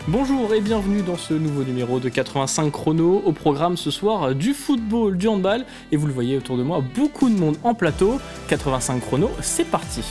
Bonjour et bienvenue dans ce nouveau numéro de 85 chrono. Au programme ce soir du football, du handball et vous le voyez autour de moi, beaucoup de monde en plateau. 85 chrono, c'est parti.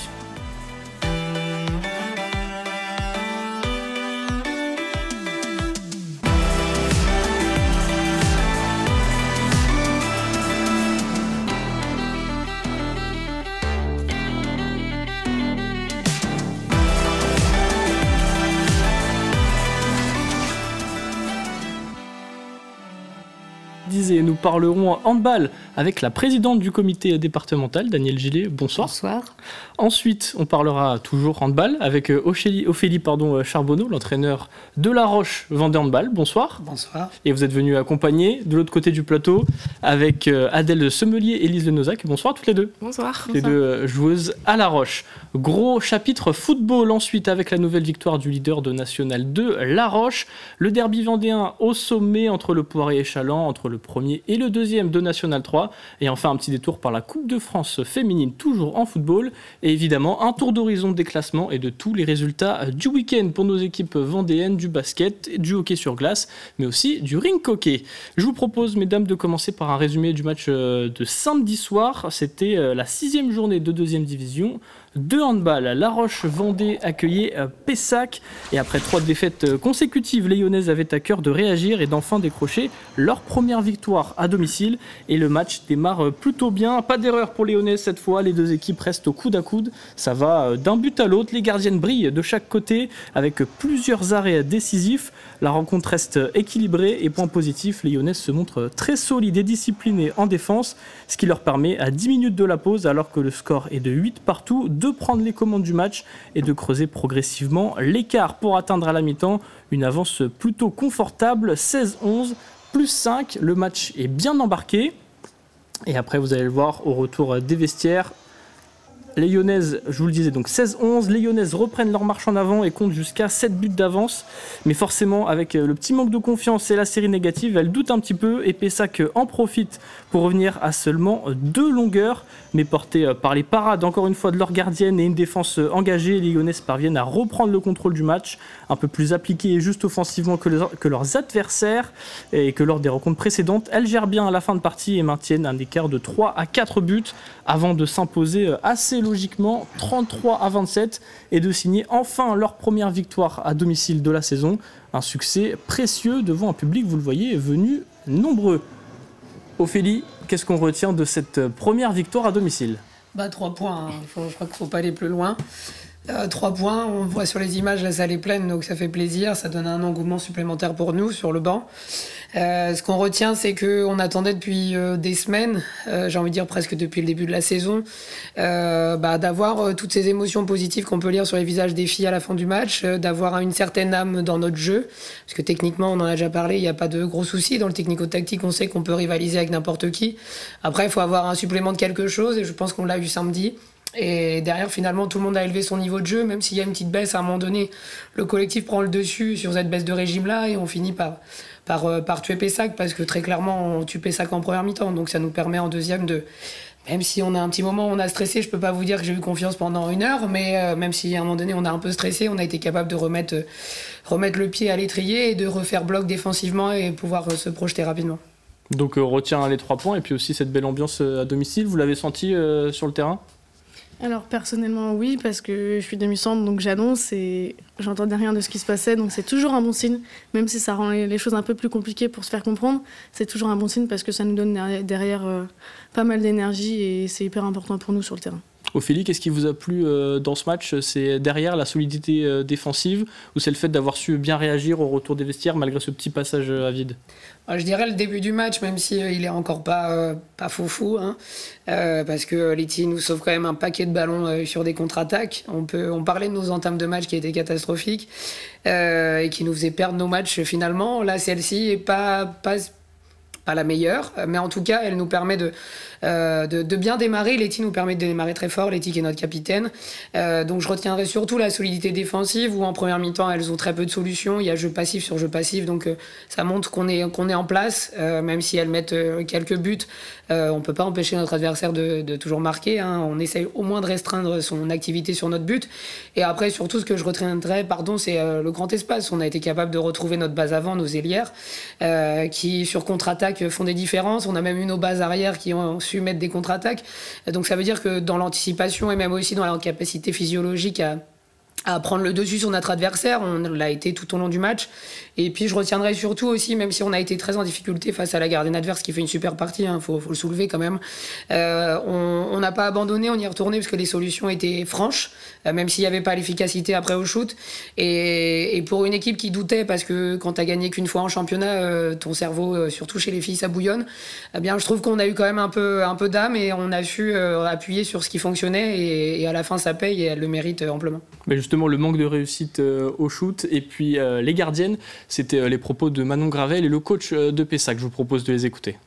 Nous parlerons handball avec la présidente du comité départemental, Danielle Gillet. Bonsoir. Bonsoir. Ensuite, on parlera toujours handball avec Ophélie Charbonneau, l'entraîneur de La Roche Vendée Handball. Bonsoir. Bonsoir. Et vous êtes venu accompagner de l'autre côté du plateau avec Adèle Semelier et Lise Lenozac. Bonsoir toutes les deux. Bonsoir. Les deux joueuses à La Roche. Gros chapitre football ensuite avec la nouvelle victoire du leader de National 2, La Roche. Le derby vendéen au sommet entre le Poiré et Chaland, entre le premier et le deuxième de National 3. Et enfin un petit détour par la Coupe de France féminine, toujours en football. Et évidemment un tour d'horizon des classements et de tous les résultats du week-end pour nos équipes vendéennes, du basket, du hockey sur glace, mais aussi du rink hockey. Je vous propose, mesdames, de commencer par un résumé du match de samedi soir. C'était la 6e journée de 2e division de handball. La Roche Vendée accueillait Pessac et après 3 défaites consécutives, les Lyonnaises avaient à cœur de réagir et d'enfin décrocher leur première victoire à domicile et le match démarre plutôt bien. Pas d'erreur pour les Lyonnaises cette fois, les deux équipes restent au coude à coude. Ça va d'un but à l'autre, les gardiennes brillent de chaque côté avec plusieurs arrêts décisifs. La rencontre reste équilibrée et point positif, les Lyonnaises se montrent très solides et disciplinées en défense, ce qui leur permet à 10 minutes de la pause alors que le score est de 8 partout, de prendre les commandes du match et de creuser progressivement l'écart pour atteindre à la mi-temps une avance plutôt confortable, 16-11, plus 5, le match est bien embarqué et après vous allez le voir au retour des vestiaires. Les Lyonnaises, je vous le disais, donc 16-11, les Lyonnaises reprennent leur marche en avant et comptent jusqu'à 7 buts d'avance. Mais forcément, avec le petit manque de confiance et la série négative, elles doutent un petit peu et Pessac en profite pour revenir à seulement 2 longueurs. Mais portées par les parades, encore une fois, de leurs gardiennes et une défense engagée, les Lyonnaises parviennent à reprendre le contrôle du match, un peu plus appliqué et juste offensivement que leurs adversaires et que lors des rencontres précédentes. Elles gèrent bien à la fin de partie et maintiennent un écart de 3 à 4 buts avant de s'imposer assez logiquement 33-27 et de signer enfin leur première victoire à domicile de la saison. Un succès précieux devant un public, vous le voyez, venu nombreux. Ophélie, qu'est-ce qu'on retient de cette première victoire à domicile ? 3 points, hein. Je crois qu'il ne faut pas aller plus loin. 3 points, on voit sur les images, la salle est pleine, donc ça fait plaisir, ça donne un engouement supplémentaire pour nous sur le banc. Ce qu'on retient, c'est qu'on attendait depuis des semaines, j'ai envie de dire presque depuis le début de la saison, d'avoir toutes ces émotions positives qu'on peut lire sur les visages des filles à la fin du match, d'avoir une certaine âme dans notre jeu, parce que techniquement, on en a déjà parlé, il n'y a pas de gros soucis. Dans le technico-tactique, on sait qu'on peut rivaliser avec n'importe qui. Après, il faut avoir un supplément de quelque chose, et je pense qu'on l'a eu samedi. Et derrière, finalement, tout le monde a élevé son niveau de jeu, même s'il y a une petite baisse à un moment donné. Le collectif prend le dessus sur cette baisse de régime-là et on finit par tuer Pessac, parce que très clairement, on tue Pessac en première mi-temps. Donc ça nous permet en deuxième de... Même si on a un petit moment où on a stressé, je peux pas vous dire que j'ai eu confiance pendant 1 heure, mais même si à un moment donné on a un peu stressé, on a été capable de remettre le pied à l'étrier et de refaire bloc défensivement et pouvoir se projeter rapidement. Donc on retient les 3 points et puis aussi cette belle ambiance à domicile, vous l'avez senti sur le terrain ? Alors personnellement oui, parce que je suis demi-centre, donc j'annonce et j'entendais rien de ce qui se passait, donc c'est toujours un bon signe, même si ça rend les choses un peu plus compliquées pour se faire comprendre, c'est toujours un bon signe parce que ça nous donne derrière pas mal d'énergie et c'est hyper important pour nous sur le terrain. Ophélie, qu'est-ce qui vous a plu dans ce match ? C'est derrière la solidité défensive ou c'est le fait d'avoir su bien réagir au retour des vestiaires malgré ce petit passage à vide ? Je dirais le début du match, même si il est encore pas fou, hein, parce que Letty nous sauve quand même un paquet de ballons sur des contre-attaques. On parlait de nos entames de match qui étaient catastrophiques et qui nous faisaient perdre nos matchs finalement. Là, celle-ci est pas pas la meilleure, mais en tout cas, elle nous permet de bien démarrer. Letty nous permet de démarrer très fort, Letty qui est notre capitaine. Donc je retiendrai surtout la solidité défensive, où en première mi-temps, elles ont très peu de solutions. Il y a jeu passif sur jeu passif, donc ça montre qu'on est en place, même si elles mettent quelques buts. On ne peut pas empêcher notre adversaire de toujours marquer. Hein. On essaye au moins de restreindre son activité sur notre but. Et après, surtout, ce que je retiendrai, c'est le grand espace. On a été capable de retrouver notre base avant, nos ailières, qui sur contre-attaque font des différences. On a même eu nos bases arrière qui ont su mettre des contre-attaques. Donc ça veut dire que dans l'anticipation et même aussi dans la capacité physiologique à prendre le dessus sur notre adversaire, on l'a été tout au long du match. Et puis je retiendrai surtout aussi, même si on a été très en difficulté face à la gardienne adverse qui fait une super partie, faut le soulever quand même, on n'a pas abandonné, on y est retourné parce que les solutions étaient franches, même s'il n'y avait pas l'efficacité après au shoot. Et pour une équipe qui doutait, parce que quand tu n'as gagné qu'une fois en championnat, ton cerveau, surtout chez les filles, ça bouillonne, eh bien je trouve qu'on a eu quand même un peu d'âme et on a su appuyer sur ce qui fonctionnait et à la fin ça paye et elle le mérite amplement. Mais justement, le manque de réussite au shoot et puis les gardiennes, c'était les propos de Manon Gravel et le coach de Pessac. Je vous propose de les écouter.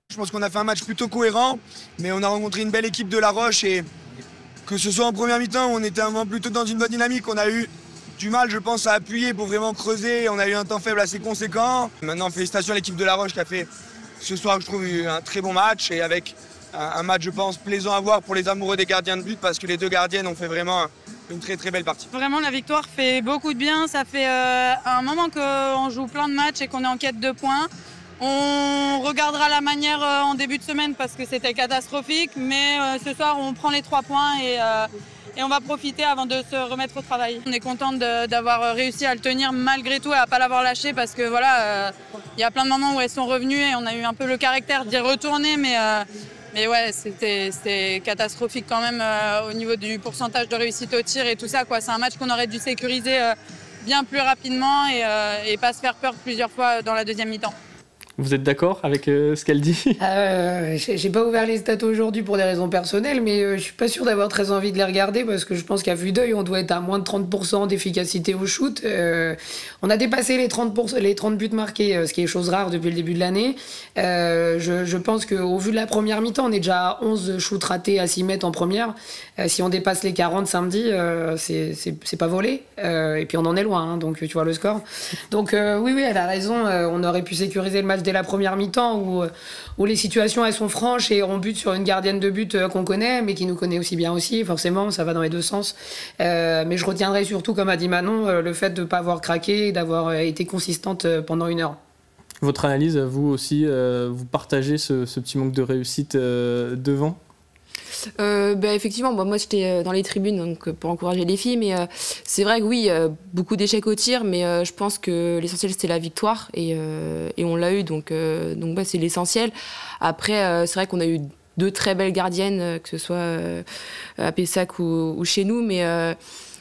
Je pense qu'on a fait un match plutôt cohérent, mais on a rencontré une belle équipe de La Roche et que ce soit en première mi-temps où on était plutôt dans une bonne dynamique, on a eu du mal, je pense, à appuyer pour vraiment creuser. On a eu un temps faible assez conséquent. Maintenant, félicitations à l'équipe de La Roche qui a fait ce soir, je trouve, un très bon match et avec un match, je pense, plaisant à voir pour les amoureux des gardiens de but parce que les deux gardiennes ont fait vraiment une très très belle partie. Vraiment, la victoire fait beaucoup de bien. Ça fait un moment qu'on joue plein de matchs et qu'on est en quête de points. On regardera la manière en début de semaine parce que c'était catastrophique, mais ce soir on prend les 3 points et on va profiter avant de se remettre au travail. On est contente d'avoir réussi à le tenir malgré tout et à ne pas l'avoir lâché parce que voilà, y a plein de moments où elles sont revenues et on a eu un peu le caractère d'y retourner, mais ouais, c'était catastrophique quand même au niveau du pourcentage de réussite au tir et tout ça, quoi. C'est un match qu'on aurait dû sécuriser bien plus rapidement et pas se faire peur plusieurs fois dans la deuxième mi-temps. Vous êtes d'accord avec ce qu'elle dit ? J'ai pas ouvert les stats aujourd'hui pour des raisons personnelles, mais je suis pas sûr d'avoir très envie de les regarder parce que je pense qu'à vue d'œil, on doit être à moins de 30% d'efficacité au shoot. On a dépassé les 30 buts marqués, ce qui est chose rare depuis le début de l'année. Je pense qu'au vu de la première mi-temps, on est déjà à 11 shoots ratés à 6 mètres en première. Si on dépasse les 40 samedi, c'est pas volé. Et puis on en est loin, hein, donc tu vois le score. Donc oui, elle a raison. On aurait pu sécuriser le match dès la première mi-temps où les situations elles sont franches et on bute sur une gardienne de but qu'on connaît, mais qui nous connaît aussi bien aussi. Forcément, ça va dans les deux sens. Mais je retiendrai surtout, comme a dit Manon, le fait de ne pas avoir craqué et d'avoir été consistante pendant 1 heure. Votre analyse, vous aussi, vous partagez ce petit manque de réussite devant ? Effectivement, moi j'étais dans les tribunes donc, pour encourager les filles, mais c'est vrai que oui, beaucoup d'échecs au tir, mais je pense que l'essentiel c'était la victoire et on l'a eu, donc c'est l'essentiel. Après, c'est vrai qu'on a eu 2 très belles gardiennes, que ce soit à Pessac ou chez nous,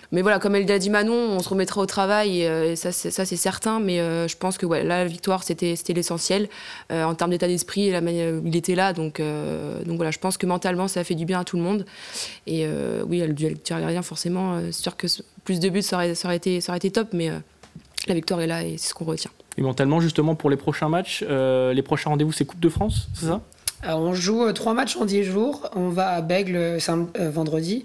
mais voilà, comme elle l'a dit Manon, on se remettra au travail et ça c'est certain, mais je pense que ouais, là, la victoire, c'était l'essentiel. En termes d'état d'esprit, il était là, donc voilà, je pense que mentalement, ça a fait du bien à tout le monde. Et oui, le duel tir-gardien, forcément, c'est sûr que plus de buts, ça aurait été top, mais la victoire est là et c'est ce qu'on retient. Et mentalement, justement, pour les prochains matchs, les prochains rendez-vous, c'est Coupe de France, c'est ça ? Alors, on joue 3 matchs en 10 jours. On va à Bègles vendredi.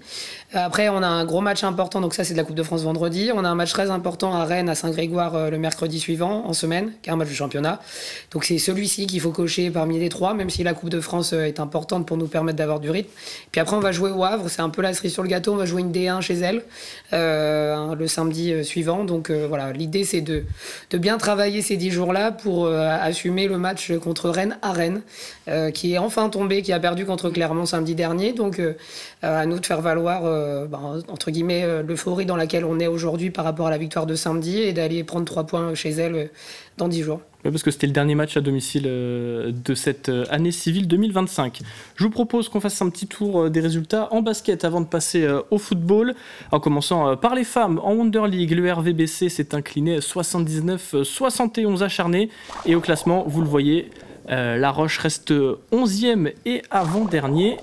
Après, on a un gros match important, donc ça c'est de la Coupe de France vendredi. On a un match très important à Rennes, à Saint-Grégoire le mercredi suivant, en semaine, qui est un match de championnat. Donc c'est celui-ci qu'il faut cocher parmi les 3, même si la Coupe de France est importante pour nous permettre d'avoir du rythme. Puis après, on va jouer au Havre, c'est un peu la cerise sur le gâteau. On va jouer une D1 chez elle le samedi suivant. Donc voilà, l'idée c'est de bien travailler ces 10 jours-là pour assumer le match contre Rennes à Rennes, qui est enfin tombé, qui a perdu contre Clermont samedi dernier. Donc à nous de faire valoir entre guillemets l'euphorie dans laquelle on est aujourd'hui par rapport à la victoire de samedi et d'aller prendre 3 points chez elle dans 10 jours. Oui, parce que c'était le dernier match à domicile de cette année civile 2025. Je vous propose qu'on fasse un petit tour des résultats en basket avant de passer au football. En commençant par les femmes en Wonder League, le RVBC s'est incliné 79-71 acharné. Et au classement, vous le voyez, La Roche reste 11e et avant-dernier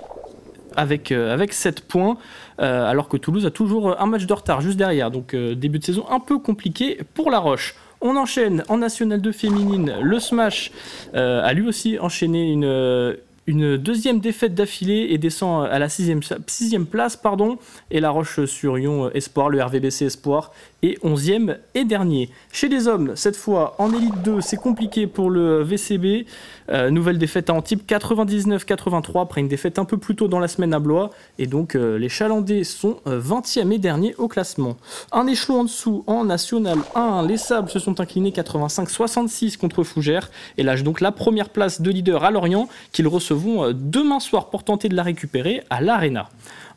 avec 7 points, alors que Toulouse a toujours un match de retard juste derrière. Donc début de saison un peu compliqué pour La Roche. On enchaîne en National 2 féminine. Le Smash a lui aussi enchaîné une deuxième défaite d'affilée et descend à la sixième place. Et La Roche-sur-Yon Espoir, le RVBC Espoir, est 11e et dernier. Chez les hommes, cette fois en Élite 2, c'est compliqué pour le VCB. Nouvelle défaite à Antibes, 99-83, après une défaite un peu plus tôt dans la semaine à Blois. Et donc les Chalandais sont 20e et dernier au classement. Un échelon en dessous, en National 1, les Sables se sont inclinés 85-66 contre Fougères et lâchent donc la première place de leader à Lorient, qu'ils recevront demain soir pour tenter de la récupérer à l'Arena.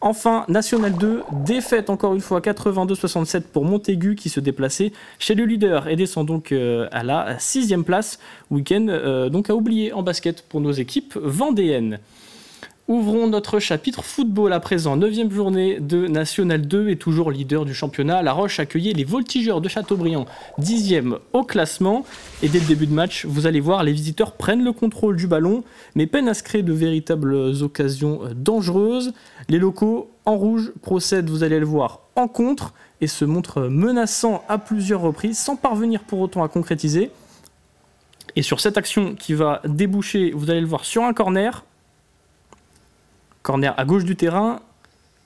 Enfin, National 2, défaite encore une fois 82-67 pour Montaigu qui se déplaçait chez le leader et descend donc à la 6e place. Week-end donc à oublier en basket pour nos équipes vendéennes. Ouvrons notre chapitre football à présent. 9e journée de National 2 et toujours leader du championnat. La Roche accueillait les Voltigeurs de Châteaubriand, 10e au classement. Et dès le début de match, vous allez voir, les visiteurs prennent le contrôle du ballon, mais peinent à se créer de véritables occasions dangereuses. Les locaux, en rouge, procèdent, vous allez le voir, en contre et se montrent menaçants à plusieurs reprises, sans parvenir pour autant à concrétiser. Et sur cette action qui va déboucher, vous allez le voir, sur un corner à gauche du terrain,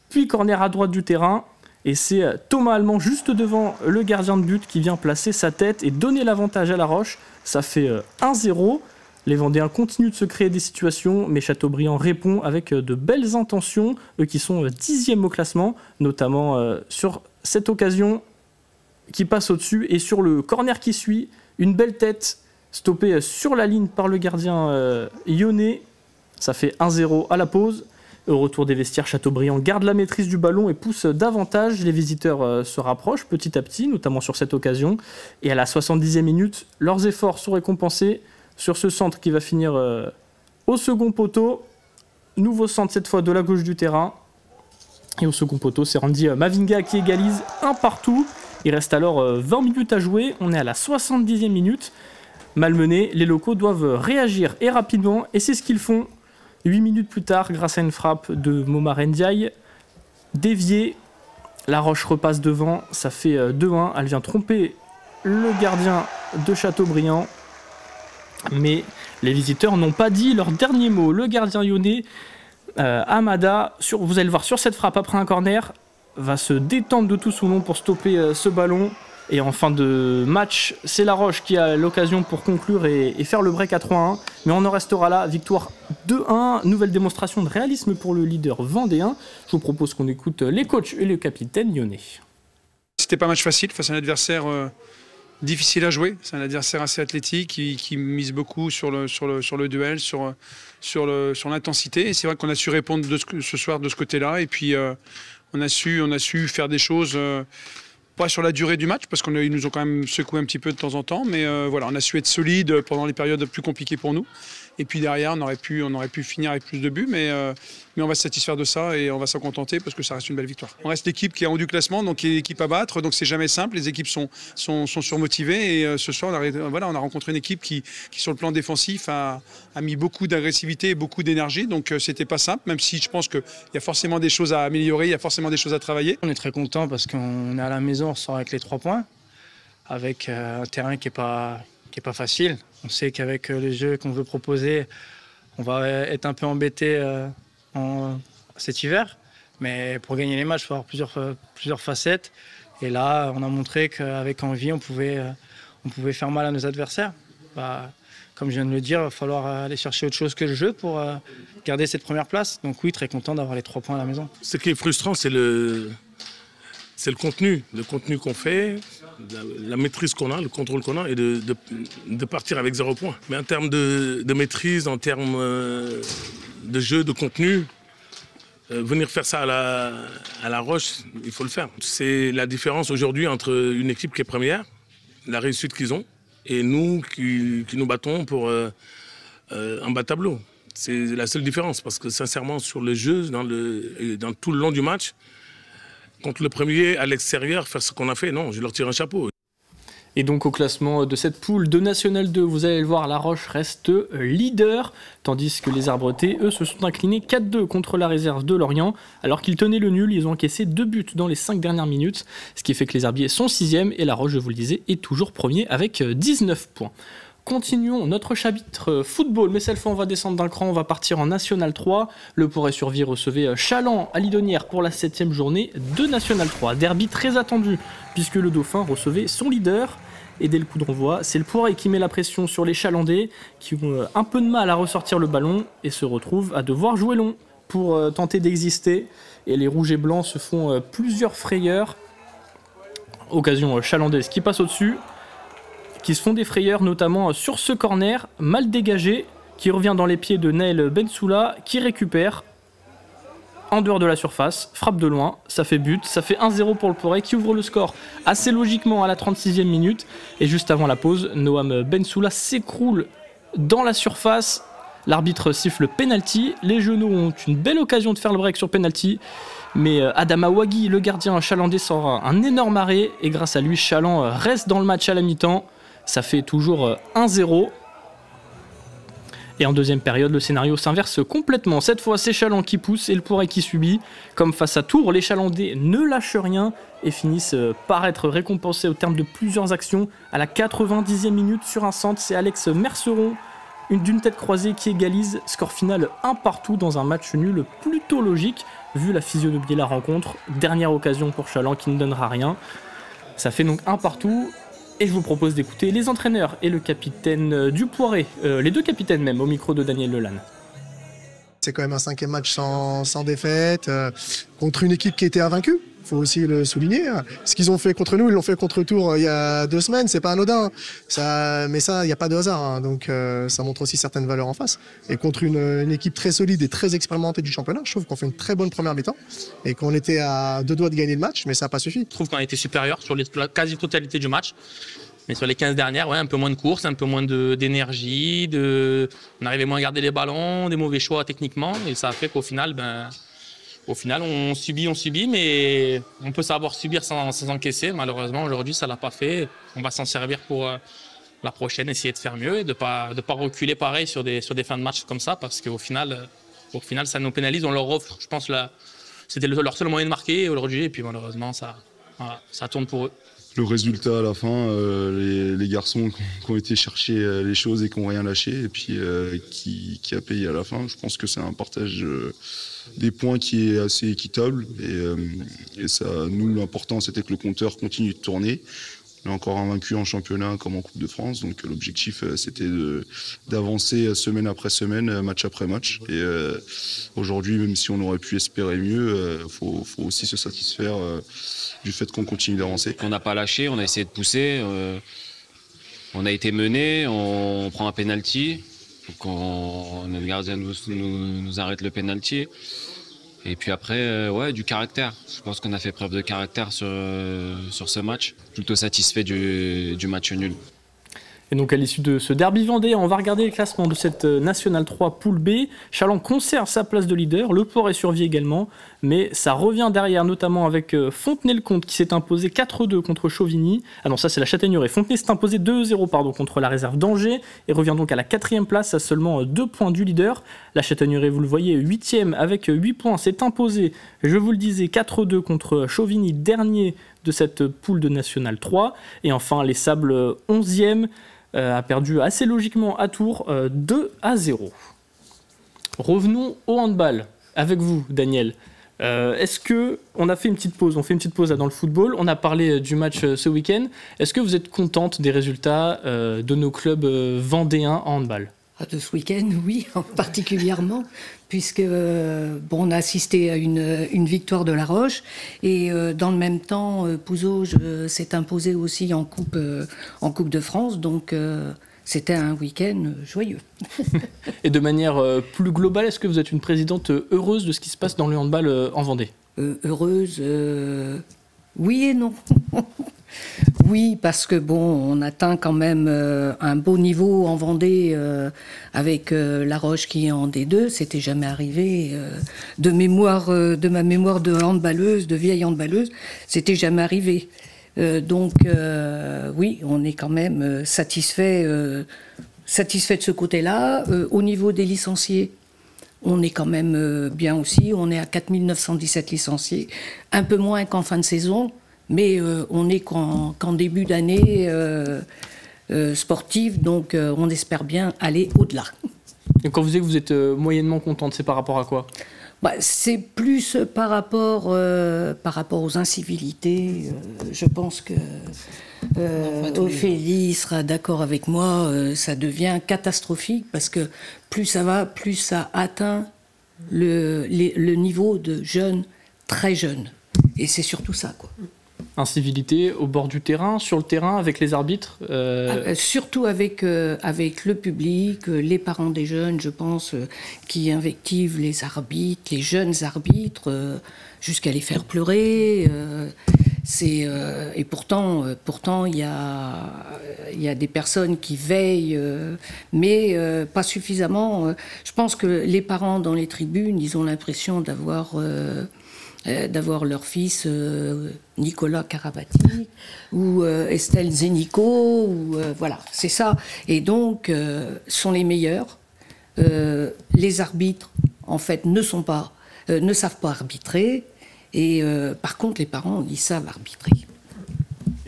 puis corner à droite du terrain. Et c'est Thomas Allemand juste devant le gardien de but qui vient placer sa tête et donner l'avantage à La Roche. Ça fait 1-0. Les Vendéens continuent de se créer des situations, mais Châteaubriand répond avec de belles intentions, eux qui sont 10e au classement, notamment sur cette occasion qui passe au-dessus. Et sur le corner qui suit, une belle tête stoppée sur la ligne par le gardien lyonnais. Ça fait 1-0 à la pause. Au retour des vestiaires, Châteaubriand garde la maîtrise du ballon et pousse davantage. Les visiteurs se rapprochent petit à petit, notamment sur cette occasion. Et à la 70e minute, leurs efforts sont récompensés sur ce centre qui va finir au second poteau. Nouveau centre cette fois de la gauche du terrain. Et au second poteau, c'est Randy Mavinga qui égalise un partout. Il reste alors 20 minutes à jouer. On est à la 70e minute. Malmenés, les locaux doivent réagir et rapidement. Et c'est ce qu'ils font. 8 minutes plus tard, grâce à une frappe de Momar Ndiaye, déviée, La Roche repasse devant, ça fait 2-1. Elle vient tromper le gardien de Châteaubriand. Mais les visiteurs n'ont pas dit leur dernier mot. Le gardien lyonnais, Amada, vous allez le voir sur cette frappe après un corner, va se détendre de tout son long pour stopper ce ballon. Et en fin de match, c'est La Roche qui a l'occasion pour conclure et faire le break à 3-1. Mais on en restera là. Victoire 2-1. Nouvelle démonstration de réalisme pour le leader vendéen. Je vous propose qu'on écoute les coachs et le capitaine lyonnais. C'était pas un match facile face à un adversaire difficile à jouer. C'est un adversaire assez athlétique qui mise beaucoup sur le duel, sur l'intensité. Et c'est vrai qu'on a su répondre ce soir de ce côté-là. Et puis on a su faire des choses... pas sur la durée du match, parce qu'ils nous ont quand même secoué un petit peu de temps en temps, mais voilà, on a su être solide pendant les périodes plus compliquées pour nous. Et puis derrière, on aurait pu finir avec plus de buts, mais on va se satisfaire de ça et on va s'en contenter parce que ça reste une belle victoire. On reste l'équipe qui est en haut du classement, donc qui est l'équipe à battre, donc c'est jamais simple. Les équipes sont surmotivées et ce soir, on a rencontré une équipe qui sur le plan défensif a mis beaucoup d'agressivité et beaucoup d'énergie, donc c'était pas simple, même si je pense qu'il y a forcément des choses à améliorer, il y a forcément des choses à travailler. On est très content parce qu'on est à la maison, on ressort avec les 3 points, avec un terrain qui est pas facile. On sait qu'avec les jeux qu'on veut proposer, on va être un peu embêté cet hiver. Mais pour gagner les matchs, il faut avoir plusieurs facettes. Et là, on a montré qu'avec envie, on pouvait faire mal à nos adversaires. Comme je viens de le dire, il va falloir aller chercher autre chose que le jeu pour garder cette première place. Donc oui, très content d'avoir les 3 points à la maison. Ce qui est frustrant, c'est le contenu qu'on fait, la maîtrise qu'on a, le contrôle qu'on a et de partir avec 0 points. Mais en termes de maîtrise, en termes de jeu, de contenu, venir faire ça à la Roche, il faut le faire. C'est la différence aujourd'hui entre une équipe qui est première, la réussite qu'ils ont, et nous qui nous battons pour un bas tableau. C'est la seule différence parce que sincèrement, sur le jeu, dans tout le long du match, contre le premier à l'extérieur, faire ce qu'on a fait, non, je leur tire un chapeau. Et donc au classement de cette poule de National 2, vous allez le voir, La Roche reste leader, tandis que les Arbretés, eux, se sont inclinés 4-2 contre la réserve de Lorient, alors qu'ils tenaient le nul, ils ont encaissé 2 buts dans les 5 dernières minutes, ce qui fait que les Herbiers sont 6e et La Roche, je vous le disais, est toujours premier avec 19 points. Continuons notre chapitre football, mais cette fois on va descendre d'un cran, on va partir en National 3. Le Porret-sur-Vie recevait Chaland à Lidonnière pour la 7e journée de National 3. Derby très attendu, puisque le Dauphin recevait son leader. Et dès le coup de renvoi, c'est le Porret qui met la pression sur les Chalandais, qui ont un peu de mal à ressortir le ballon et se retrouvent à devoir jouer long pour tenter d'exister. Et les rouges et blancs se font plusieurs frayeurs. Occasion chalandaise qui passe au-dessus, qui se font des frayeurs notamment sur ce corner mal dégagé qui revient dans les pieds de Naël Bensoula qui récupère en dehors de la surface, frappe de loin, ça fait but, ça fait 1-0 pour le Porret qui ouvre le score assez logiquement à la 36e minute et juste avant la pause, Noam Bensoula s'écroule dans la surface, l'arbitre siffle penalty, les Genoux ont une belle occasion de faire le break sur penalty. Mais Adama Wagui, le gardien chalandais, sort un énorme arrêt et grâce à lui, Chaland reste dans le match à la mi-temps. Ça fait toujours 1-0. Et en deuxième période, le scénario s'inverse complètement. Cette fois, c'est Chaland qui pousse et le Porret qui subit. Comme face à Tours, les Chalandais ne lâchent rien et finissent par être récompensés au terme de plusieurs actions. À la 90e minute, sur un centre, c'est Alex Merceron, d'une tête croisée qui égalise. Score final 1-1 dans un match nul plutôt logique, vu la physionomie de la rencontre. Dernière occasion pour Chaland qui ne donnera rien. Ça fait donc 1-1. Et je vous propose d'écouter les entraîneurs et le capitaine du Porret, les deux capitaines même, au micro de Daniel Lelanne. C'est quand même un 5e match sans défaite, contre une équipe qui était invaincue. Il faut aussi le souligner. Ce qu'ils ont fait contre nous, ils l'ont fait contre Tours il y a 2 semaines, c'est pas anodin. Mais ça, il n'y a pas de hasard. Donc ça montre aussi certaines valeurs en face. Et contre une équipe très solide et très expérimentée du championnat, je trouve qu'on fait une très bonne première mi-temps et qu'on était à 2 doigts de gagner le match, mais ça n'a pas suffi. Je trouve qu'on a été supérieur sur la quasi-totalité du match. Mais sur les 15 dernières, un peu moins de courses, un peu moins d'énergie, on arrivait moins à garder les ballons, des mauvais choix techniquement. Et ça a fait qu'au final, on subit, mais on peut savoir subir sans encaisser. Malheureusement, aujourd'hui, ça ne l'a pas fait. On va s'en servir pour la prochaine, essayer de faire mieux et de pas reculer pareil sur des fins de match comme ça, parce qu'au final, ça nous pénalise. On leur offre, je pense, c'était leur seul moyen de marquer aujourd'hui, et puis malheureusement, ça tourne pour eux. Le résultat à la fin, les garçons qui ont été chercher les choses et qui n'ont rien lâché, et puis qui a payé à la fin. Je pense que c'est un partage des points qui est assez équitable. Et ça, nous, l'important, c'était que le compteur continue de tourner. On est encore invaincu en championnat comme en Coupe de France. Donc l'objectif, c'était d'avancer semaine après semaine, match après match. Et aujourd'hui, même si on aurait pu espérer mieux, faut aussi se satisfaire du fait qu'on continue d'avancer. On n'a pas lâché, on a essayé de pousser. On a été mené, on prend un penalty. Notre gardien nous arrête le penalty. Et puis après, du caractère. Je pense qu'on a fait preuve de caractère sur ce match. Plutôt satisfait du match nul. Et donc à l'issue de ce derby vendéen, on va regarder les classements de cette National 3 Poule B. Chaland conserve sa place de leader, le Porret-sur-Vie également, mais ça revient derrière, notamment avec Fontenay-le-Comte qui s'est imposé 4-2 contre Chauvigny. Ah non, ça c'est la Châtaigneraie. Fontenay s'est imposé 2-0 contre la réserve d'Angers et revient donc à la 4e place à seulement 2 points du leader. La Châtaigneraie, vous le voyez, 8e avec 8 points, s'est imposé, je vous le disais, 4-2 contre Chauvigny, dernier de cette poule de National 3. Et enfin, les Sables, 11e, a perdu assez logiquement à Tours 2-0. Revenons au handball avec vous, Daniel. Est-ce que on a fait une petite pause? On fait une petite pause là, dans le football. On a parlé du match ce week-end. Est-ce que vous êtes contente des résultats de nos clubs vendéens en handball? De ce week-end, oui, particulièrement, puisque on a assisté à une victoire de La Roche et dans le même temps, Pouzauges s'est imposé aussi en Coupe de France, donc c'était un week-end joyeux. Et de manière plus globale, est-ce que vous êtes une présidente heureuse de ce qui se passe dans le handball en Vendée? Heureuse, oui et non. Oui, parce que on atteint quand même un beau niveau en Vendée avec La Roche qui est en D2. C'était jamais arrivé de ma mémoire de handballeuse, de vieille handballeuse. C'était jamais arrivé. Donc oui, on est quand même satisfait de ce côté-là. Au niveau des licenciés, on est quand même bien aussi. On est à 4 917 licenciés, un peu moins qu'en fin de saison, mais on n'est qu'en début d'année sportive, donc on espère bien aller au-delà. Et quand vous dites que vous êtes moyennement contente, c'est par rapport à quoi ? C'est plus par rapport aux incivilités. Je pense que Ophélie sera d'accord avec moi. Ça devient catastrophique parce que plus ça va, plus ça atteint le niveau de jeunes, très jeunes. Et c'est surtout ça, quoi. Incivilité au bord du terrain, sur le terrain, avec les arbitres Surtout avec le public, les parents des jeunes, je pense, qui invectivent les arbitres, les jeunes arbitres, jusqu'à les faire pleurer. Et pourtant, il y a des personnes qui veillent, mais pas suffisamment. Je pense que les parents dans les tribunes, ils ont l'impression d'avoir leur fils Nicolas Karabatic ou Estelle Zenico, ou voilà, c'est ça. Et donc, sont les meilleurs. Les arbitres, en fait, ne savent pas arbitrer. Et par contre, les parents, ils savent arbitrer.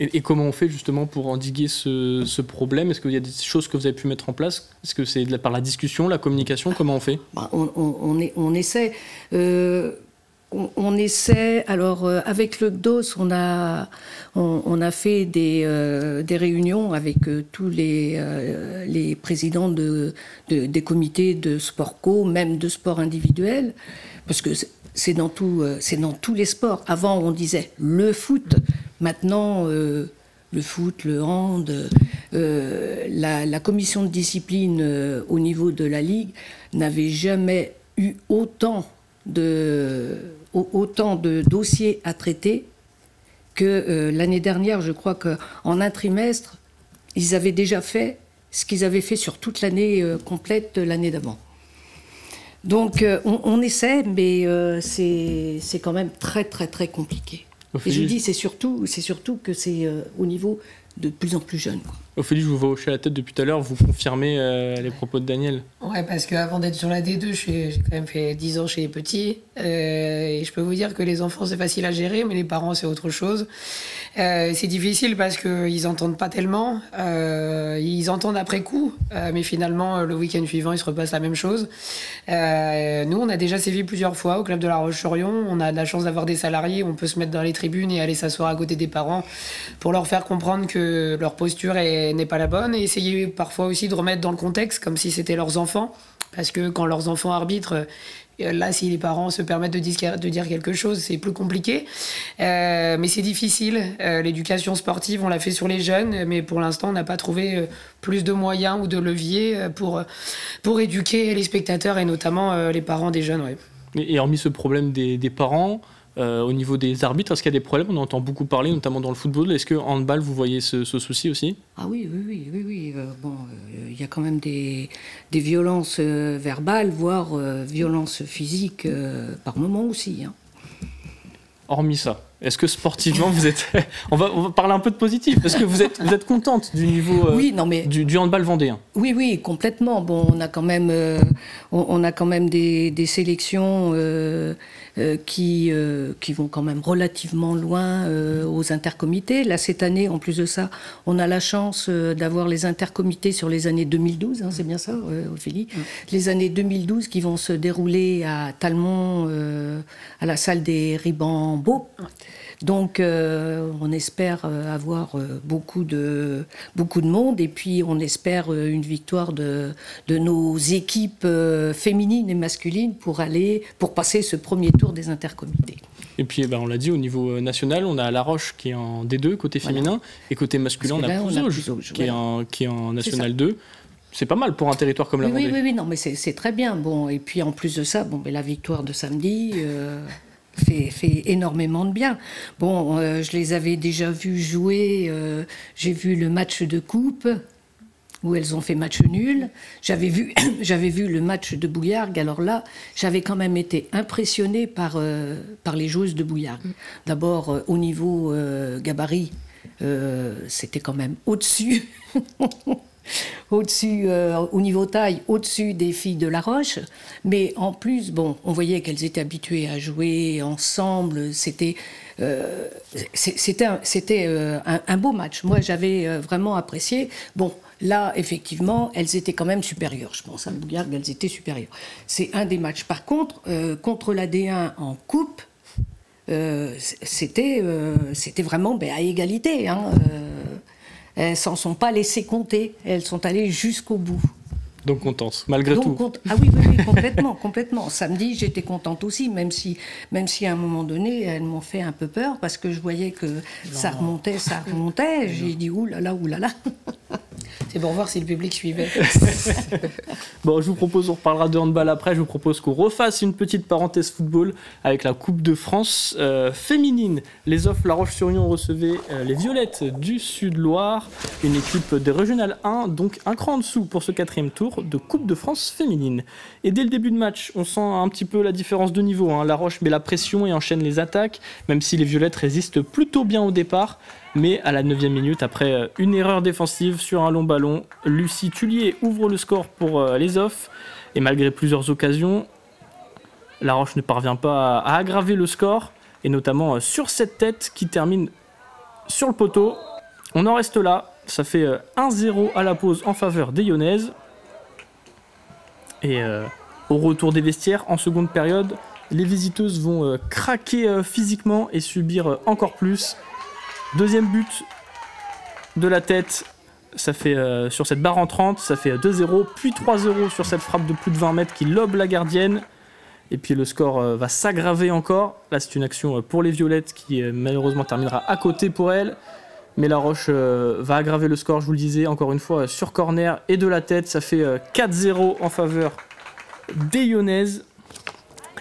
Et comment on fait justement pour endiguer ce problème ? Est-ce qu'il y a des choses que vous avez pu mettre en place ? Est-ce que c'est par la discussion, la communication ? Comment on fait ? On essaie. On essaie. Alors, avec le DOS, on a fait des réunions avec tous les présidents des comités de sport co, même de sport individuel, parce que c'est dans tous les sports. Avant, on disait le foot. Maintenant, le foot, le hand, la commission de discipline au niveau de la Ligue n'avait jamais eu autant de dossiers à traiter que l'année dernière. Je crois qu'en un trimestre, ils avaient déjà fait ce qu'ils avaient fait sur toute l'année complète de l'année d'avant. Donc on essaie, mais c'est quand même très très très compliqué. Et je dis c'est surtout que c'est au niveau de plus en plus jeune, quoi. Ophélie, je vous vois hocher la tête depuis tout à l'heure, vous confirmez les propos de Daniel ? Ouais, parce qu'avant d'être sur la D2, j'ai quand même fait 10 ans chez les petits. Et je peux vous dire que les enfants, c'est facile à gérer, mais les parents, c'est autre chose. C'est difficile parce qu'ils n'entendent pas tellement. Ils entendent après coup, mais finalement, le week-end suivant, il se repasse la même chose. Nous, on a déjà sévi plusieurs fois au club de La Roche-sur-Yon. On a de la chance d'avoir des salariés. On peut se mettre dans les tribunes et aller s'asseoir à côté des parents pour leur faire comprendre que leur posture n'est pas la bonne, et essayer parfois aussi de remettre dans le contexte comme si c'était leurs enfants, parce que quand leurs enfants arbitrent, là, si les parents se permettent de dire quelque chose, c'est plus compliqué. Mais c'est difficile. L'éducation sportive, on l'a fait sur les jeunes, mais pour l'instant, on n'a pas trouvé plus de moyens ou de leviers pour éduquer les spectateurs et notamment les parents des jeunes. Ouais. Et hormis ce problème des parents, au niveau des arbitres, est-ce qu'il y a des problèmes ? On entend beaucoup parler, notamment dans le football. Est-ce qu'en handball, vous voyez ce souci aussi ? Ah oui. Bon, il y a quand même des violences verbales, voire violences physiques par moment aussi. Hein. Hormis ça, est-ce que sportivement, vous êtes... on va parler un peu de positif. Est-ce que vous êtes contente du niveau du handball vendéen ? Oui, complètement. Bon, on a quand même des sélections qui vont quand même relativement loin aux intercomités. Là, cette année, en plus de ça, on a la chance d'avoir les intercomités sur les années 2012, hein, c'est bien ça, Ophélie ? Les années 2012 qui vont se dérouler à Talmont, à la salle des Ribans-Beau. Donc, on espère avoir beaucoup de monde, et puis on espère une victoire de nos équipes féminines et masculines pour passer ce premier tour des intercomités. Et puis, on l'a dit, au niveau national, on a La Roche qui est en D2 côté féminin, et côté masculin, on a Pouzauges qui est en National 2. C'est pas mal pour un territoire comme la Vendée. Oui, non, mais c'est très bien. Bon, et puis en plus de ça, la victoire de samedi fait énormément de bien. Bon, je les avais déjà vues jouer. J'ai vu le match de coupe où elles ont fait match nul. J'avais vu le match de Bouillargues. Alors là, j'avais quand même été impressionnée par les joueuses de Bouillargues. D'abord, au niveau gabarit, c'était quand même au-dessus. Au-dessus, au niveau taille, au-dessus des filles de La Roche. Mais en plus, bon, on voyait qu'elles étaient habituées à jouer ensemble. C'était un beau match. Moi, j'avais vraiment apprécié. Bon, là, effectivement, elles étaient quand même supérieures. Je pense à Bouillargues, elles étaient supérieures. C'est un des matchs. Par contre, contre la D1 en coupe, c'était vraiment à égalité, hein. Elles s'en sont pas laissées compter, elles sont allées jusqu'au bout. Donc contente, malgré tout. Ah oui, complètement, complètement. Samedi, j'étais contente aussi, même si à un moment donné, elles m'ont fait un peu peur, parce que je voyais que ça remontait. J'ai dit oulala. C'est pour voir si le public suivait. Bon, je vous propose, on reparlera de handball après, je vous propose qu'on refasse une petite parenthèse football avec la Coupe de France féminine. Les Offres La Roche-sur-Yon recevaient les Violettes du Sud-Loire, une équipe des Régionales 1, donc un cran en dessous pour ce 4e tour de Coupe de France féminine. Et dès le début de match, on sent un petit peu la différence de niveau, hein. La Roche met la pression et enchaîne les attaques, même si les Violettes résistent plutôt bien au départ. Mais à la 9e minute, après une erreur défensive sur un long ballon, Lucie Tullier ouvre le score pour les Offres. Et malgré plusieurs occasions, La Roche ne parvient pas à aggraver le score. Et notamment sur cette tête qui termine sur le poteau. On en reste là. Ça fait 1-0 à la pause en faveur des Lyonnaises. Et au retour des vestiaires, en seconde période, les visiteuses vont craquer physiquement et subir encore plus. Deuxième but de la tête, ça fait sur cette barre entrante, ça fait 2-0, puis 3-0 sur cette frappe de plus de 20 mètres qui lobe la gardienne. Et puis le score va s'aggraver encore. Là, c'est une action pour les Violettes qui malheureusement terminera à côté pour elles. Mais La Roche va aggraver le score, je vous le disais, encore une fois sur corner et de la tête. Ça fait 4-0 en faveur des Lyonnaises.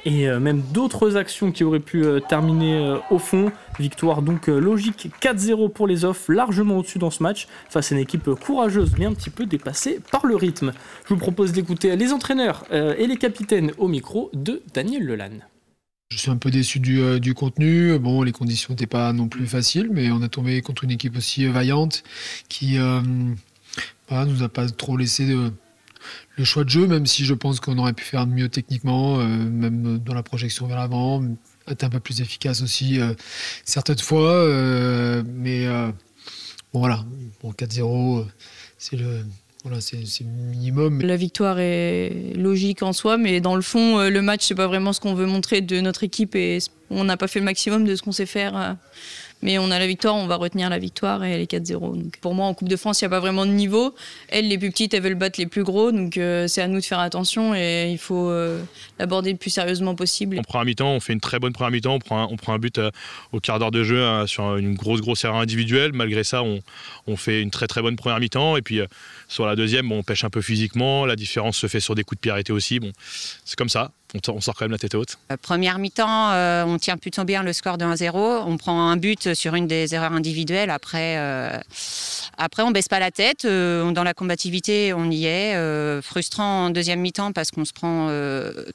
Et même d'autres actions qui auraient pu terminer au fond. Victoire donc logique 4-0 pour les Offres, largement au-dessus dans ce match, face à une équipe courageuse mais un petit peu dépassée par le rythme. Je vous propose d'écouter les entraîneurs et les capitaines au micro de Daniel Lelanne. Je suis un peu déçu du contenu. Bon, les conditions n'étaient pas non plus faciles, mais on a tombé contre une équipe aussi vaillante qui nous a pas trop laissé le choix de jeu, même si je pense qu'on aurait pu faire mieux techniquement, même dans la projection vers l'avant, être un peu plus efficace aussi certaines fois. Mais bon, voilà, 4-0, c'est le minimum. La victoire est logique en soi, mais dans le fond, le match, c'est pas vraiment ce qu'on veut montrer de notre équipe et on n'a pas fait le maximum de ce qu'on sait faire. Mais on a la victoire, on va retenir la victoire et elle est 4-0. Donc pour moi, en Coupe de France, il n'y a pas vraiment de niveau. Elles, les plus petites, elles veulent battre les plus gros. Donc c'est à nous de faire attention et il faut l'aborder le plus sérieusement possible. En première mi-temps, on fait une très bonne première mi-temps. On prend un but au quart d'heure de jeu sur une grosse erreur individuelle. Malgré ça, on fait une très bonne première mi-temps. Et puis sur la deuxième, on pêche un peu physiquement. La différence se fait sur des coups de pied arrêtés aussi. Bon, c'est comme ça. On sort quand même la tête haute. Première mi-temps, on tient plutôt bien le score de 1-0. On prend un but sur une des erreurs individuelles. Après, on baisse pas la tête. Dans la combativité, on y est. Frustrant en deuxième mi-temps parce qu'on se prend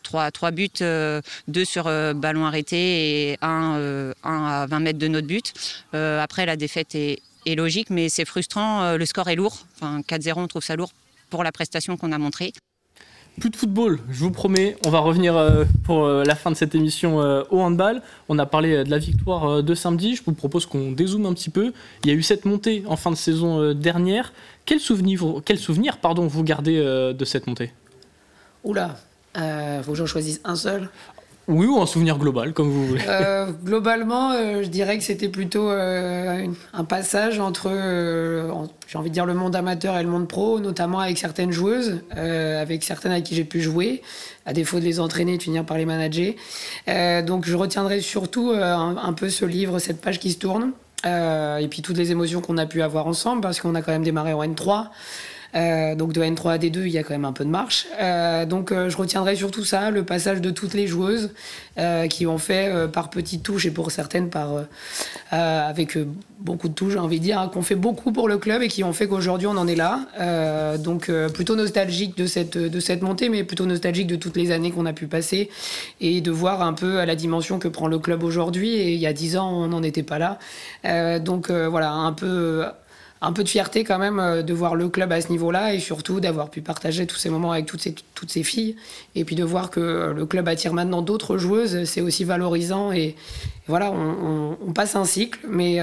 trois buts, 2 sur ballon arrêté et un à 20 mètres de notre but. Après, la défaite est logique, mais c'est frustrant. Le score est lourd. Enfin, 4-0, on trouve ça lourd pour la prestation qu'on a montrée. Plus de football, je vous promets. On va revenir pour la fin de cette émission au handball. On a parlé de la victoire de samedi. Je vous propose qu'on dézoome un petit peu. Il y a eu cette montée en fin de saison dernière. Quel souvenir vous gardez de cette montée ? Oula, faut que j'en choisisse un seul. Oui, ou un souvenir global, comme vous voulez. Globalement, je dirais que c'était plutôt un passage entre, j'ai envie de dire, le monde amateur et le monde pro, notamment avec certaines joueuses, avec certaines avec qui j'ai pu jouer, à défaut de les entraîner et de finir par les manager. Donc je retiendrai surtout un peu ce livre, cette page qui se tourne, et puis toutes les émotions qu'on a pu avoir ensemble, parce qu'on a quand même démarré en N3. Donc de N3 à D2, il y a quand même un peu de marche. Donc je retiendrai surtout ça, le passage de toutes les joueuses qui ont fait par petites touches et pour certaines avec beaucoup de touches, j'ai envie de dire, qui ont fait beaucoup pour le club et qui ont fait qu'aujourd'hui on en est là. Donc plutôt nostalgique de cette montée, mais plutôt nostalgique de toutes les années qu'on a pu passer et de voir un peu à la dimension que prend le club aujourd'hui. Et il y a 10 ans, on n'en était pas là. Donc voilà, un peu de fierté quand même de voir le club à ce niveau-là et surtout d'avoir pu partager tous ces moments avec toutes ces filles. Et puis de voir que le club attire maintenant d'autres joueuses, c'est aussi valorisant. Et voilà, on passe un cycle, mais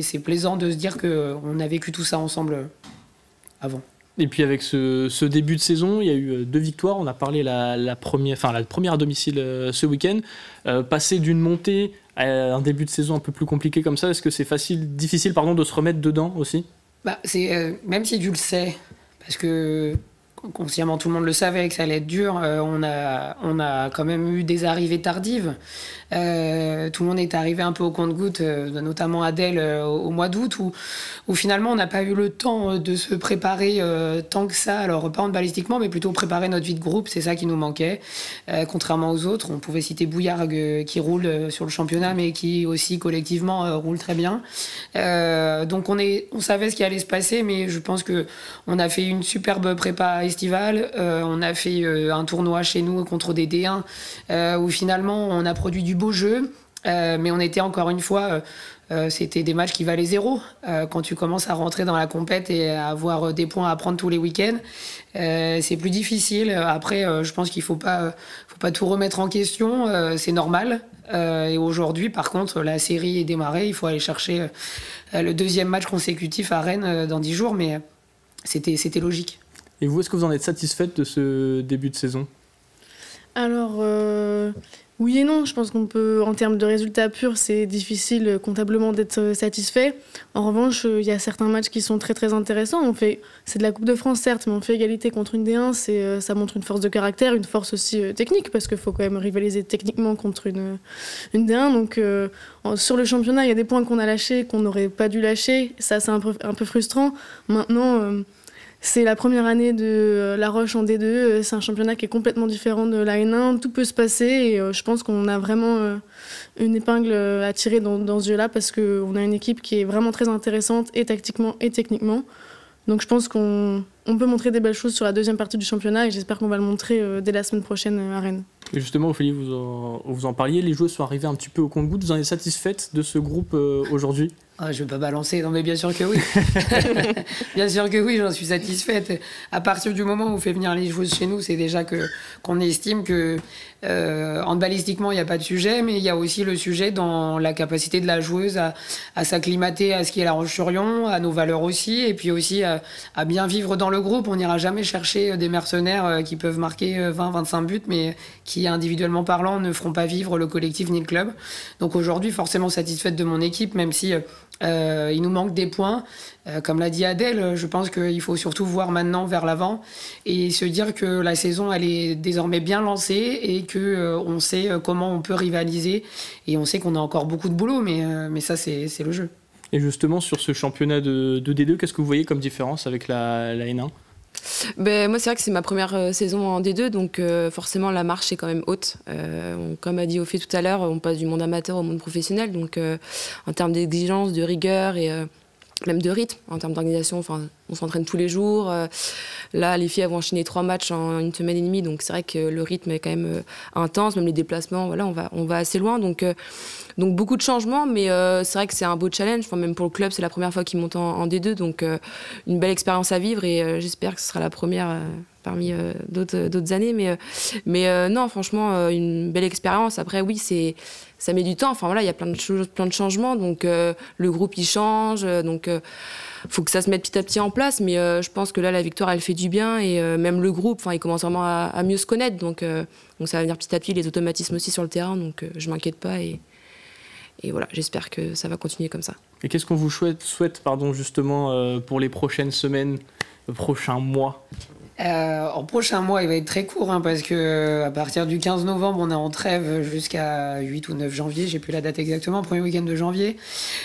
c'est plaisant de se dire qu'on a vécu tout ça ensemble avant. Et puis avec ce début de saison, il y a eu 2 victoires. On a parlé la première à domicile ce week-end. Passer d'une montée à un début de saison un peu plus compliqué comme ça, est-ce que c'est difficile de se remettre dedans aussi ? Même si tu le sais, parce que consciemment tout le monde le savait que ça allait être dur, on a quand même eu des arrivées tardives. Tout le monde est arrivé un peu au compte-gouttes, notamment Adèle au mois d'août, où finalement on n'a pas eu le temps de se préparer tant que ça, alors pas handballistiquement, mais plutôt préparer notre vie de groupe, c'est ça qui nous manquait. Contrairement aux autres, on pouvait citer Bouillargues qui roule sur le championnat, mais qui aussi collectivement roule très bien. Donc on savait ce qui allait se passer, mais je pense qu'on a fait une superbe prépa estivale, on a fait un tournoi chez nous contre des D1, où finalement on a produit du beau jeu, mais on était encore une fois, c'était des matchs qui valaient 0. Quand tu commences à rentrer dans la compète et à avoir des points à prendre tous les week-ends, c'est plus difficile. Après, je pense qu'il faut pas tout remettre en question, c'est normal. Et aujourd'hui, par contre, la série est démarrée, il faut aller chercher le 2e match consécutif à Rennes dans 10 jours, mais c'était logique. Et vous, est-ce que vous en êtes satisfaite de ce début de saison ? Alors, oui et non. Je pense qu'on peut, en termes de résultats purs, c'est difficile comptablement d'être satisfait. En revanche, il y a certains matchs qui sont très très intéressants. C'est de la Coupe de France, certes, mais on fait égalité contre une D1. Ça montre une force de caractère, une force aussi technique, parce qu'il faut quand même rivaliser techniquement contre une D1. Donc, sur le championnat, il y a des points qu'on a lâchés, qu'on n'aurait pas dû lâcher. Ça, c'est un peu frustrant. Maintenant... c'est la première année de La Roche en D2, c'est un championnat qui est complètement différent de la N1, tout peut se passer et je pense qu'on a vraiment une épingle à tirer dans ce jeu-là parce qu'on a une équipe qui est vraiment très intéressante et tactiquement et techniquement. Donc je pense qu'on peut montrer des belles choses sur la 2e partie du championnat et j'espère qu'on va le montrer dès la semaine prochaine à Rennes. Et justement, Ophélie, vous en parliez, les joueurs sont arrivés un petit peu au compte-gouttes. Vous en êtes satisfaite de ce groupe aujourd'hui ? Je ne vais pas balancer, non mais bien sûr que oui. Bien sûr que oui, j'en suis satisfaite. À partir du moment où on fait venir les joueuses chez nous, c'est déjà qu'on estime que handballistiquement, il n'y a pas de sujet, mais il y a aussi le sujet dans la capacité de la joueuse à s'acclimater à ce qui est La Roche-sur-Yon, à nos valeurs aussi, et puis aussi à bien vivre dans le groupe. On n'ira jamais chercher des mercenaires qui peuvent marquer 20-25 buts, mais qui, individuellement parlant, ne feront pas vivre le collectif ni le club. Donc aujourd'hui, forcément satisfaite de mon équipe, même si... il nous manque des points. Comme l'a dit Adèle, je pense qu'il faut surtout voir maintenant vers l'avant et se dire que la saison elle est désormais bien lancée et qu'on sait comment on peut rivaliser et on sait qu'on a encore beaucoup de boulot, mais ça c'est le jeu. Et justement sur ce championnat de D2, qu'est-ce que vous voyez comme différence avec la N1 ? Moi, c'est vrai que c'est ma première saison en D2, donc forcément la marche est quand même haute. Comme a dit Ophé tout à l'heure, on passe du monde amateur au monde professionnel, donc en termes d'exigence, de rigueur et même de rythme, en termes d'organisation, on s'entraîne tous les jours. Là, les filles elles vont enchaîner 3 matchs en une semaine et demie, donc c'est vrai que le rythme est quand même intense, même les déplacements, voilà, on va assez loin. Donc beaucoup de changements, mais c'est vrai que c'est un beau challenge. Même pour le club, c'est la première fois qu'ils montent en D2, donc une belle expérience à vivre et j'espère que ce sera la première parmi d'autres années. Mais non, franchement, une belle expérience. Après, oui, ça met du temps. Il y a plein de changements, donc le groupe il change, donc faut que ça se mette petit à petit en place. Mais je pense que là, la victoire, elle fait du bien et même le groupe, il commence vraiment à mieux se connaître. Donc ça va venir petit à petit, les automatismes aussi sur le terrain. Donc je m'inquiète pas et voilà, j'espère que ça va continuer comme ça. Et qu'est-ce qu'on vous souhaite justement pour les prochaines semaines, prochains mois ? En prochain mois, il va être très court parce que à partir du 15 novembre, on est en trêve jusqu'à 8 ou 9 janvier, j'ai plus la date exactement, premier week-end de janvier.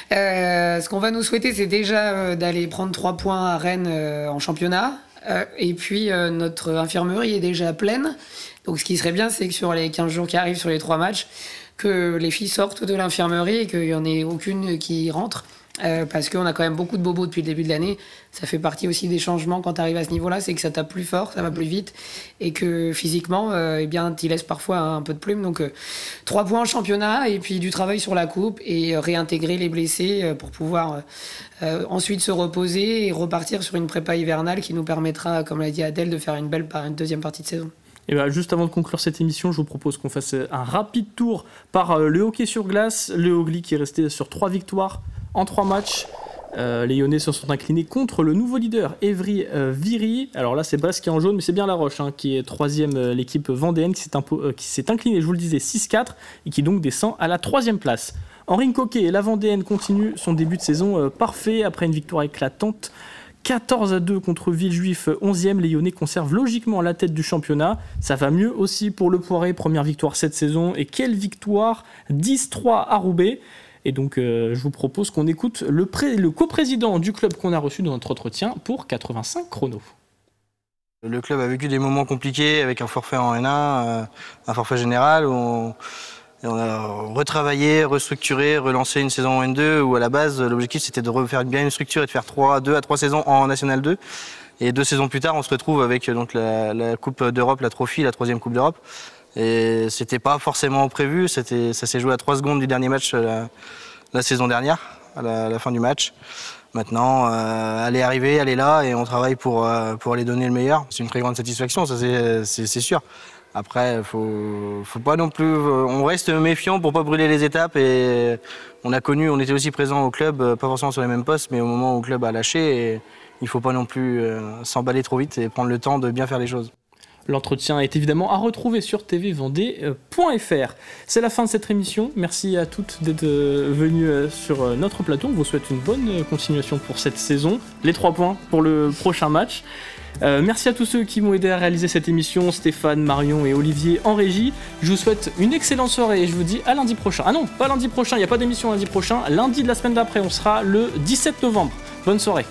Ce qu'on va nous souhaiter, c'est déjà d'aller prendre 3 points à Rennes en championnat. Et puis notre infirmerie est déjà pleine. Donc ce qui serait bien, c'est que sur les 15 jours qui arrivent, sur les 3 matchs, que les filles sortent de l'infirmerie et qu'il n'y en ait aucune qui rentre. Parce qu'on a quand même beaucoup de bobos depuis le début de l'année. Ça fait partie aussi des changements quand tu arrives à ce niveau-là, c'est que ça tape plus fort, ça va plus vite, et que physiquement, eh bien, tu laisses parfois un peu de plume. Donc 3 points en championnat, et puis du travail sur la coupe, et réintégrer les blessés pour pouvoir ensuite se reposer et repartir sur une prépa hivernale qui nous permettra, comme l'a dit Adèle, de faire une belle deuxième partie de saison. Et bien, juste avant de conclure cette émission, je vous propose qu'on fasse un rapide tour par le hockey sur glace. Le Hogli qui est resté sur 3 victoires en 3 matchs. Les Lyonnais se sont inclinés contre le nouveau leader, Évry-Viry. Alors là, c'est Brest qui est en jaune, mais c'est bien La Roche qui est 3e, l'équipe vendéenne qui s'est inclinée, je vous le disais, 6-4 et qui donc descend à la 3e place. Henri Coquet et la Vendéenne continue son début de saison parfait après une victoire éclatante. 14-2 contre Villejuif, 11e. Les Lyonnais conservent logiquement la tête du championnat. Ça va mieux aussi pour le Poiré, première victoire cette saison. Et quelle victoire, 10-3 à Roubaix. Et donc, je vous propose qu'on écoute le coprésident du club qu'on a reçu dans notre entretien pour 85 chronos. Le club a vécu des moments compliqués avec un forfait en N1, un forfait général où on a retravaillé, restructuré, relancé une saison en N2 où à la base l'objectif c'était de refaire bien une structure et de faire 2 à 3 saisons en National 2. Et 2 saisons plus tard on se retrouve avec donc, la Coupe d'Europe, la Trophy, la 3e Coupe d'Europe. Et c'était pas forcément prévu, ça s'est joué à 3 secondes du dernier match la saison dernière, à la fin du match. Maintenant, elle est arrivée, elle est là et on travaille pour aller donner le meilleur. C'est une très grande satisfaction, ça c'est sûr. Après, faut pas non plus. On reste méfiant pour pas brûler les étapes et on était aussi présent au club, pas forcément sur les mêmes postes, mais au moment où le club a lâché, et il faut pas non plus s'emballer trop vite et prendre le temps de bien faire les choses. L'entretien est évidemment à retrouver sur tvvendée.fr. C'est la fin de cette émission. Merci à toutes d'être venues sur notre plateau. On vous souhaite une bonne continuation pour cette saison. Les 3 points pour le prochain match. Merci à tous ceux qui m'ont aidé à réaliser cette émission, Stéphane, Marion et Olivier en régie. Je vous souhaite une excellente soirée et je vous dis à lundi prochain. Ah non, pas lundi prochain, il n'y a pas d'émission lundi prochain. Lundi de la semaine d'après, on sera le 17 novembre. Bonne soirée.